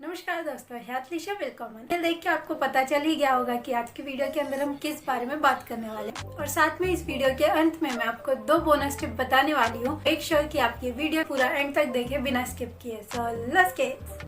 नमस्कार दोस्तों, ह्यातलिशा वेलकम। देख के आपको पता चल ही गया होगा कि आज की वीडियो के अंदर हम किस बारे में बात करने वाले हैं और साथ में इस वीडियो के अंत में मैं आपको 2 बोनस टिप बताने वाली हूँ। मेक श्योर कि आप ये वीडियो पूरा एंड तक देखें बिना स्किप किए। So let's get.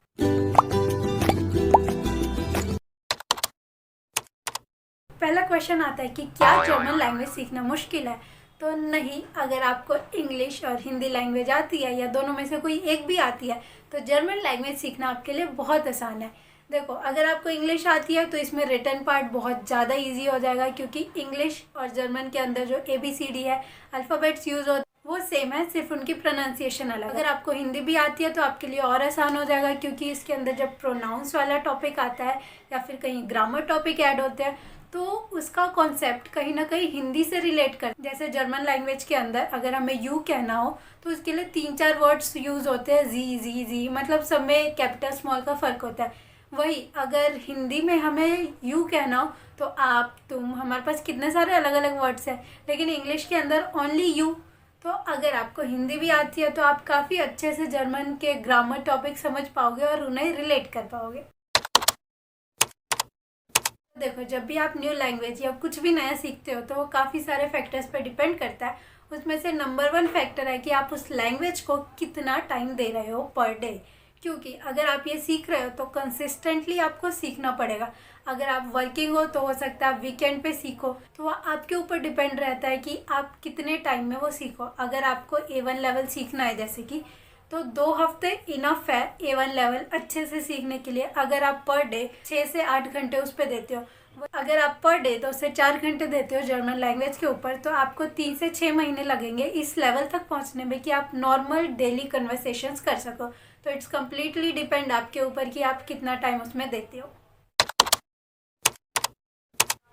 पहला क्वेश्चन आता है कि क्या जर्मन लैंग्वेज सीखना मुश्किल है? तो नहीं, अगर आपको इंग्लिश और हिंदी लैंग्वेज आती है या दोनों में से कोई एक भी आती है तो जर्मन लैंग्वेज सीखना आपके लिए बहुत आसान है। देखो, अगर आपको इंग्लिश आती है तो इसमें रिटन पार्ट बहुत ज़्यादा इजी हो जाएगा, क्योंकि इंग्लिश और जर्मन के अंदर जो ABCD है, अल्फ़ाबेट्स यूज़ होते वो सेम है, सिर्फ उनकी प्रोनाउंसिएशन अलग। अगर आपको हिंदी भी आती है तो आपके लिए और आसान हो जाएगा, क्योंकि इसके अंदर जब प्रोनाउंस वाला टॉपिक आता है या फिर कहीं ग्रामर टॉपिक ऐड होते हैं तो उसका कॉन्सेप्ट कहीं ना कहीं हिंदी से रिलेट कर। जैसे जर्मन लैंग्वेज के अंदर अगर हमें यू कहना हो तो उसके लिए 3-4 वर्ड्स यूज़ होते हैं, जी, मतलब सब में कैपिटल स्मॉल का फ़र्क होता है। वही अगर हिंदी में हमें यू कहना हो तो आप, तुम, हमारे पास कितने सारे अलग अलग वर्ड्स हैं, लेकिन इंग्लिश के अंदर ओनली यू। तो अगर आपको हिंदी भी आती है तो आप काफ़ी अच्छे से जर्मन के ग्रामर टॉपिक समझ पाओगे और उन्हें रिलेट कर पाओगे। देखो, जब भी आप न्यू लैंग्वेज या कुछ भी नया सीखते हो तो वो काफ़ी सारे फैक्टर्स पर डिपेंड करता है। उसमें से नंबर 1 फैक्टर है कि आप उस लैंग्वेज को कितना टाइम दे रहे हो पर डे। क्योंकि अगर आप ये सीख रहे हो तो कंसिस्टेंटली आपको सीखना पड़ेगा। अगर आप वर्किंग हो तो हो सकता है आप वीकेंड पे सीखो, तो आपके ऊपर डिपेंड रहता है कि आप कितने टाइम में वो सीखो। अगर आपको A1 लेवल सीखना है जैसे कि, तो 2 हफ्ते इनफ है A1 लेवल अच्छे से सीखने के लिए। अगर आप पर डे 6 से 8 घंटे उस पर देते हो, अगर आप पर डे 2 से 4 घंटे देते हो जर्मन लैंग्वेज के ऊपर, तो आपको 3 से 6 महीने लगेंगे इस लेवल तक पहुंचने में कि आप नॉर्मल डेली कन्वर्सेशंस कर सको। तो इट्स कम्प्लीटली डिपेंड आपके ऊपर कि आप कितना टाइम उसमें देते हो।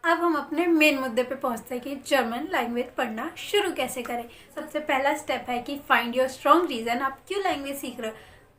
अब हम अपने मेन मुद्दे पे पहुंचते हैं कि जर्मन लैंग्वेज पढ़ना शुरू कैसे करें। सबसे पहला स्टेप है कि फाइंड योर स्ट्रॉन्ग रीज़न, आप क्यों लैंग्वेज सीख रहे हो।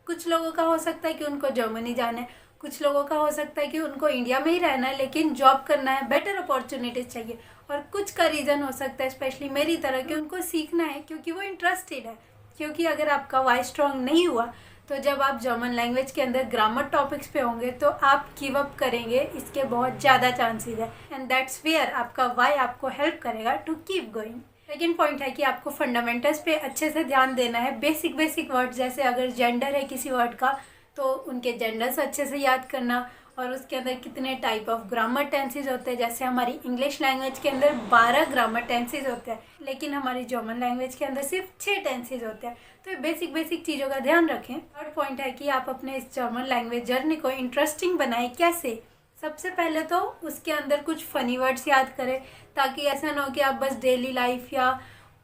कुछ लोगों का हो सकता है कि उनको जर्मनी जाना है, कुछ लोगों का हो सकता है कि उनको इंडिया में ही रहना है लेकिन जॉब करना है, बेटर अपॉर्चुनिटीज़ चाहिए। और कुछ का रीज़न हो सकता है, स्पेशली मेरी तरह, कि उनको सीखना है क्योंकि वो इंटरेस्टेड है। क्योंकि अगर आपका वाई स्ट्रॉन्ग नहीं हुआ तो जब आप जर्मन लैंग्वेज के अंदर ग्रामर टॉपिक्स पे होंगे तो आप गिव अप करेंगे, इसके बहुत ज़्यादा चांसेस है। एंड दैट्स वेयर आपका वाई आपको हेल्प करेगा to keep going. Second point है कि आपको फंडामेंटल्स पे अच्छे से ध्यान देना है। बेसिक वर्ड्स, जैसे अगर जेंडर है किसी वर्ड का तो उनके जेंडर्स अच्छे से याद करना, और उसके अंदर कितने टाइप ऑफ ग्रामर टेंसेज होते हैं। जैसे हमारी इंग्लिश लैंग्वेज के अंदर 12 ग्रामर टेंसेज होते हैं, लेकिन हमारी जर्मन लैंग्वेज के अंदर सिर्फ 6 टेंसेज होते हैं। तो ये बेसिक चीज़ों का ध्यान रखें। थर्ड पॉइंट है कि आप अपने इस जर्मन लैंग्वेज जर्नी को इंटरेस्टिंग बनाएं। कैसे? सबसे पहले तो उसके अंदर कुछ फ़नी वर्ड्स याद करें, ताकि ऐसा ना हो कि आप बस डेली लाइफ या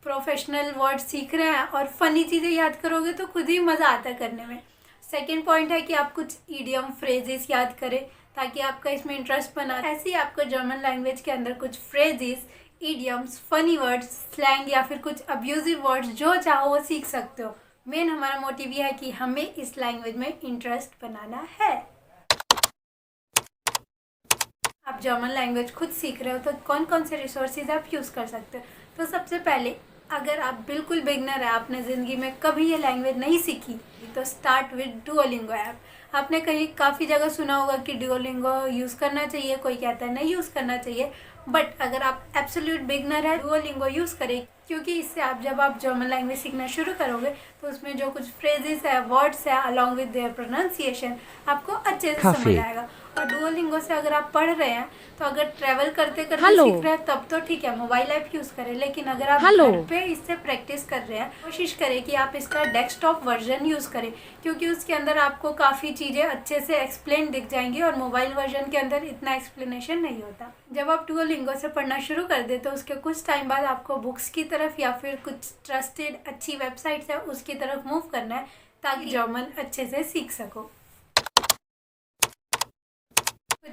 प्रोफेशनल वर्ड्स सीख रहे हैं और फ़नी चीज़ें याद करोगे तो खुद ही मज़ा आता है करने में। सेकेंड पॉइंट है कि आप कुछ ईडियम फ्रेजेस याद करें ताकि आपका इसमें इंटरेस्ट बना। ऐसे ही आपको जर्मन लैंग्वेज के अंदर कुछ phrases, idioms, funny words, slang या फिर कुछ अब्यूजिव वर्ड्स जो चाहो वो सीख सकते हो। मेन हमारा मोटिव ये है कि हमें इस लैंग्वेज में इंटरेस्ट बनाना है। आप जर्मन लैंग्वेज खुद सीख रहे हो तो कौन कौन से रिसोर्सेज आप यूज़ कर सकते हो। तो सबसे पहले, अगर आप बिल्कुल बिगनर है, आपने ज़िंदगी में कभी ये लैंग्वेज नहीं सीखी, तो स्टार्ट विद डुओलिंगो ऐप। आपने कहीं काफ़ी जगह सुना होगा कि डुओलिंगो यूज़ करना चाहिए, कोई कहता है नहीं यूज़ करना चाहिए, बट अगर आप एब्सोल्यूट बिगनर है, डुओलिंगो यूज़ करें, क्योंकि इससे जब आप जर्मन लैंग्वेज सीखना शुरू करोगे तो उसमें जो कुछ फ्रेजेस है, वर्ड्स है, अलॉन्ग विद देयर प्रोनाउंसिएशन आपको अच्छे से समझ आएगा। और डुओलिंगो से अगर आप पढ़ रहे हैं तो अगर ट्रैवल करते करते सीख रहे हैं तब तो ठीक है, मोबाइल ऐप यूज़ करें, लेकिन अगर आप घर पे इससे प्रैक्टिस कर रहे हैं, कोशिश करें कि आप इसका डेस्कटॉप वर्जन यूज़ करें, क्योंकि उसके अंदर आपको काफ़ी चीज़ें अच्छे से एक्सप्लेन दिख जाएंगी और मोबाइल वर्जन के अंदर इतना एक्सप्लेनेशन नहीं होता। जब आप डुओलिंगो से पढ़ना शुरू कर दे तो उसके कुछ टाइम बाद आपको बुक्स की तरफ या फिर कुछ ट्रस्टेड अच्छी वेबसाइट्स है उसकी तरफ मूव करना है, ताकि जर्मन अच्छे से सीख सको।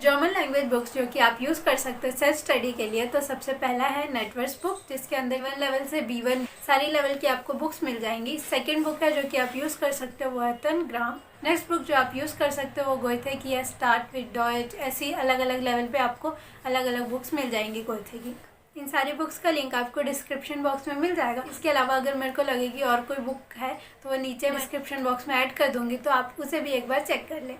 जर्मन लैंग्वेज बुक्स जो कि आप यूज़ कर सकते हैं सेल्फ स्टडी के लिए, तो सबसे पहला है नेटवर्स बुक, जिसके अंदर A1 लेवल से B1 सारी लेवल की आपको बुक्स मिल जाएंगी। सेकंड बुक है जो कि आप यूज़ कर सकते हो, वो है तनग्राम। नेक्स्ट बुक जो आप यूज़ कर सकते हो वो गोएथे की है, स्टार्ट विद डॉयच। ऐसी अलग अलग लेवल पे आपको अलग अलग बुक्स मिल जाएंगी गोएथे की। इन सारी बुक्स का लिंक आपको डिस्क्रिप्शन बॉक्स में मिल जाएगा। इसके अलावा अगर मेरे को लगेगी और कोई बुक है तो वो नीचे डिस्क्रिप्शन बॉक्स में ऐड कर दूँगी, तो आप उसे भी एक बार चेक कर लें।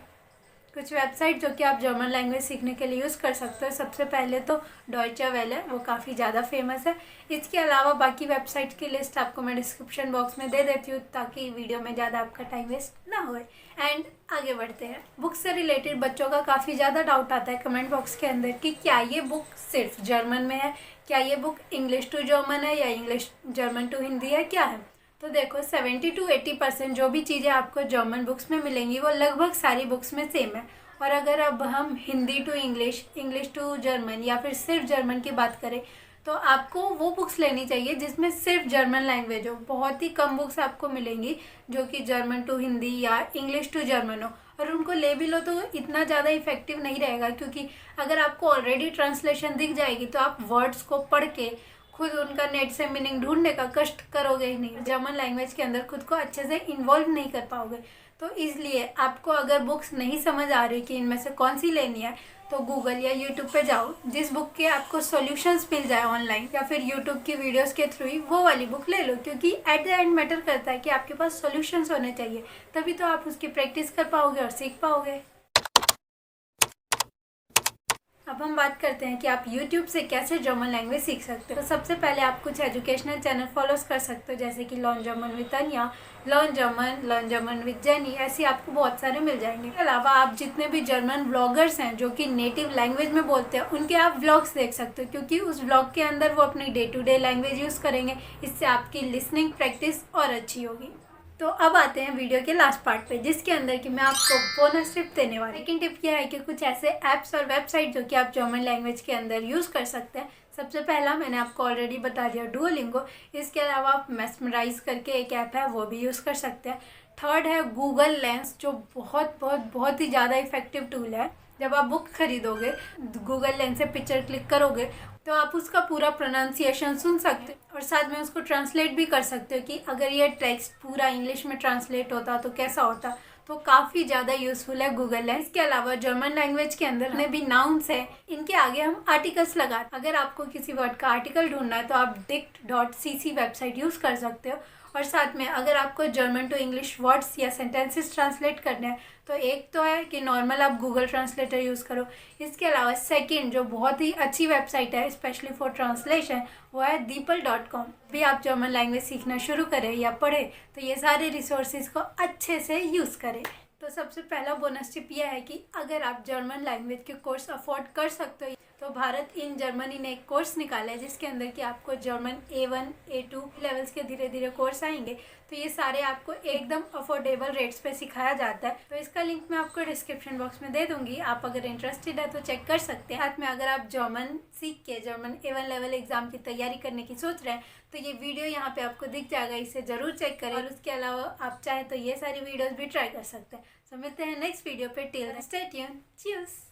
कुछ वेबसाइट जो कि आप जर्मन लैंग्वेज सीखने के लिए यूज़ कर सकते हो। सबसे पहले तो डॉयचे वेले, वो काफ़ी ज़्यादा फेमस है। इसके अलावा बाकी वेबसाइट की लिस्ट आपको मैं डिस्क्रिप्शन बॉक्स में दे देती हूँ ताकि वीडियो में ज़्यादा आपका टाइम वेस्ट ना हो। एंड आगे बढ़ते हैं। बुक से रिलेटेड बच्चों का काफ़ी ज़्यादा डाउट आता है कमेंट बॉक्स के अंदर कि क्या ये बुक सिर्फ जर्मन में है, क्या ये बुक इंग्लिश टू जर्मन है या इंग्लिश जर्मन टू हिंदी है, क्या है। तो देखो 70 to 80% जो भी चीज़ें आपको जर्मन बुक्स में मिलेंगी वो लगभग सारी बुक्स में सेम है। और अगर अब हम Hindi to English, English to German या फिर सिर्फ जर्मन की बात करें तो आपको वो बुक्स लेनी चाहिए जिसमें सिर्फ जर्मन लैंग्वेज हो। बहुत ही कम बुक्स आपको मिलेंगी जो कि जर्मन टू हिंदी या इंग्लिश टू जर्मन हो, और उनको ले भी लो तो इतना ज़्यादा इफेक्टिव नहीं रहेगा, क्योंकि अगर आपको ऑलरेडी ट्रांसलेशन दिख जाएगी तो आप वर्ड्स को पढ़ के खुद उनका नेट से मीनिंग ढूंढने का कष्ट करोगे ही नहीं। जर्मन लैंग्वेज के अंदर खुद को अच्छे से इन्वॉल्व नहीं कर पाओगे। तो इसलिए आपको अगर बुक्स नहीं समझ आ रही कि इनमें से कौन सी लेनी है तो गूगल या यूट्यूब पे जाओ, जिस बुक के आपको सॉल्यूशंस मिल जाए ऑनलाइन या फिर यूट्यूब की वीडियोस के थ्रू ही वो वाली बुक ले लो, क्योंकि एट द एंड मैटर करता है कि आपके पास सॉल्यूशंस होने चाहिए, तभी तो आप उसकी प्रैक्टिस कर पाओगे और सीख पाओगे। अब हम बात करते हैं कि आप YouTube से कैसे जर्मन लैंग्वेज सीख सकते हो। तो सबसे पहले आप कुछ एजुकेशनल चैनल फॉलोज कर सकते हो, जैसे कि learn German with तन्या, learn German with jenny, ऐसे आपको बहुत सारे मिल जाएंगे। इसके अलावा आप जितने भी जर्मन व्लॉगर्स हैं जो कि नेटिव लैंग्वेज में बोलते हैं उनके आप व्लॉग्स देख सकते हो, क्योंकि उस व्लॉग के अंदर वो अपनी day to day language use करेंगे। इससे आपकी लिसनिंग प्रैक्टिस और अच्छी होगी। तो अब आते हैं वीडियो के लास्ट पार्ट पे, जिसके अंदर कि मैं आपको बोनस टिप देने वाली। सेकंड टिप यह है कि कुछ ऐसे ऐप्स और वेबसाइट जो कि आप जर्मन लैंग्वेज के अंदर यूज़ कर सकते हैं। सबसे पहला मैंने आपको ऑलरेडी बता दिया, डुओलिंगो। इसके अलावा आप मेस्मराइज करके एक ऐप है, वो भी यूज़ कर सकते हैं। थर्ड है गूगल लेंस, जो बहुत ही ज़्यादा इफेक्टिव टूल है। जब आप बुक खरीदोगे, गूगल लेंस से पिक्चर क्लिक करोगे तो आप उसका पूरा प्रोनाउंसिएशन सुन सकते हो और साथ में उसको ट्रांसलेट भी कर सकते हो कि अगर ये टेक्स्ट पूरा इंग्लिश में ट्रांसलेट होता तो कैसा होता। तो काफ़ी ज़्यादा यूज़फुल है गूगल लेंस। के अलावा जर्मन लैंग्वेज के अंदर जितने भी नाउन्स है इनके आगे हम आर्टिकल्स लगा, अगर आपको किसी वर्ड का आर्टिकल ढूंढना है तो आप dict.cc वेबसाइट यूज़ कर सकते हो। और साथ में अगर आपको जर्मन टू इंग्लिश वर्ड्स या सेंटेंसेस ट्रांसलेट करने हैं तो एक तो है कि नॉर्मल आप गूगल ट्रांसलेटर यूज़ करो। इसके अलावा सेकंड जो बहुत ही अच्छी वेबसाइट है स्पेशली फॉर ट्रांसलेशन, वो है DeepL.com। भी आप जर्मन लैंग्वेज सीखना शुरू करें या पढ़ें तो ये सारे रिसोर्सेज को अच्छे से यूज़ करें। तो सबसे पहला बोनस टिप यह है कि अगर आप जर्मन लैंग्वेज के कोर्स अफोर्ड कर सकते हो तो भारत इन जर्मनी ने एक कोर्स निकाला है जिसके अंदर कि आपको जर्मन A1 A2 लेवल्स के धीरे धीरे कोर्स आएंगे। तो ये सारे आपको एकदम अफोर्डेबल रेट्स पे सिखाया जाता है। तो इसका लिंक मैं आपको डिस्क्रिप्शन बॉक्स में दे दूंगी, आप अगर इंटरेस्टेड है तो चेक कर सकते हैं। साथ में अगर आप जर्मन सीख के जर्मन A1 लेवल एग्जाम की तैयारी करने की सोच रहे हैं तो ये वीडियो यहाँ पे आपको दिख जाएगा, इसे ज़रूर चेक करें। और उसके अलावा आप चाहें तो ये सारी वीडियोज़ भी ट्राई कर सकते हैं। तो मिलते हैं नेक्स्ट वीडियो पे। Till then stay tuned, cheers.